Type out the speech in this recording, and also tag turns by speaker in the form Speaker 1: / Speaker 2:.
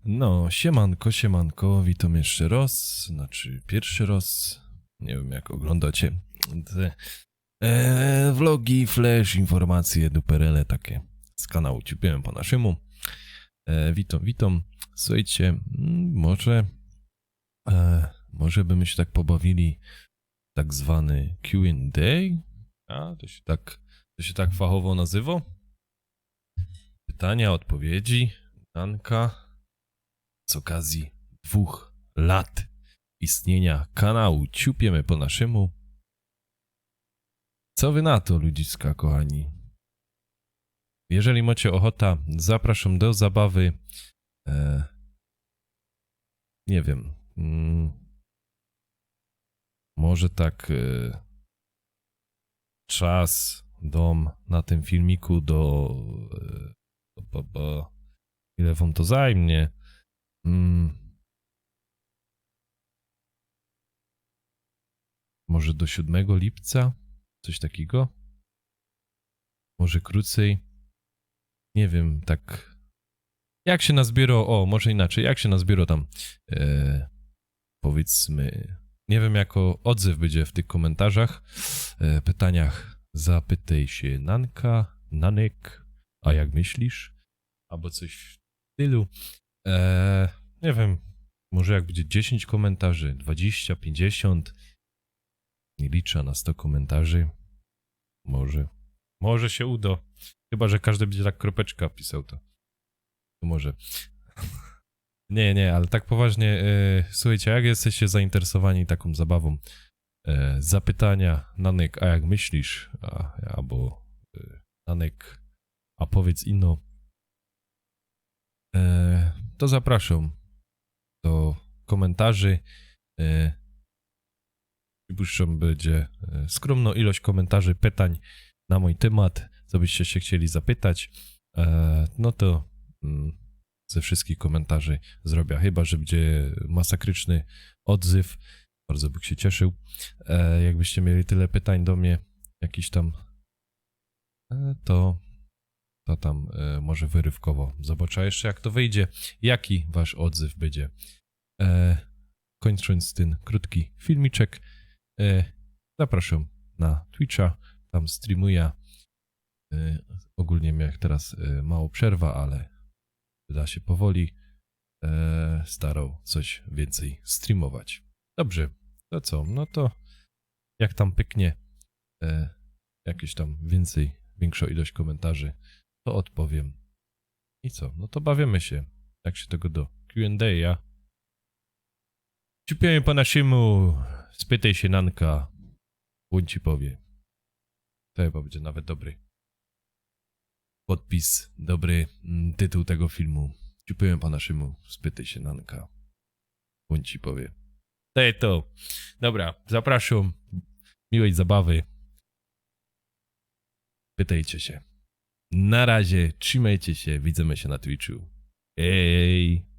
Speaker 1: No, siemanko, witam jeszcze raz, znaczy pierwszy raz, nie wiem jak oglądacie te vlogi, flash, informacje, duperele takie z kanału Ciupiłem po naszemu. Witam, słuchajcie, może byśmy się tak pobawili w tak zwany Q&A, to się tak fachowo nazywa? Pytania, odpowiedzi, pytanka. Z okazji 2 lat istnienia kanału Ciupiemy po naszemu. Co wy na to, ludziska kochani? Jeżeli macie ochota, zapraszam do zabawy. Nie wiem. Może tak czas, dom na tym filmiku ile wam to zajmie? Może do 7 lipca? Coś takiego? Może krócej? Nie wiem, tak... Jak się nazbiero... O, może inaczej. Jak się nazbiero tam... powiedzmy... Nie wiem, jako odzew będzie w tych komentarzach, pytaniach. Zapytaj się Nanek, a jak myślisz? Albo coś w stylu. Nie wiem, może jak będzie 10 komentarzy, 20, 50... Nie liczę na 100 komentarzy. Może się uda. Chyba, że każdy będzie tak kropeczka pisał, to może. Nie, ale tak poważnie, słuchajcie, jak jesteście zainteresowani taką zabawą, zapytania, Nanek, a jak myślisz? Albo Nanek, a powiedz inno, to zapraszam do komentarzy. Przypuszczam, będzie skromna ilość komentarzy, pytań na mój temat, co byście się chcieli zapytać, no to ze wszystkich komentarzy zrobię, chyba że będzie masakryczny odzew, bardzo bym się cieszył, jakbyście mieli tyle pytań do mnie, jakiś tam, to tam może wyrywkowo zobaczę jeszcze jak to wyjdzie, jaki wasz odzew będzie. Kończąc ten krótki filmiczek, zapraszam na Twitcha, tam streamuję. Ogólnie miałem teraz mało przerwa, ale da się powoli starał coś więcej streamować. Dobrze, to co? No to jak tam pyknie jakieś tam większą ilość komentarzy, to odpowiem. I co? No to bawimy się. Jak się tego do Q&A. Ciupiemy po naszemu. Spytaj się Nanka. Bądź ci powie. To chyba będzie nawet dobry podpis, dobry tytuł tego filmu. Ciupiłem po naszemu. Spytaj się Nanka. Bądź ci powie. To. Dobra, zapraszam. Miłej zabawy. Pytajcie się. Na razie, trzymajcie się. Widzimy się na Twitchu. Hej!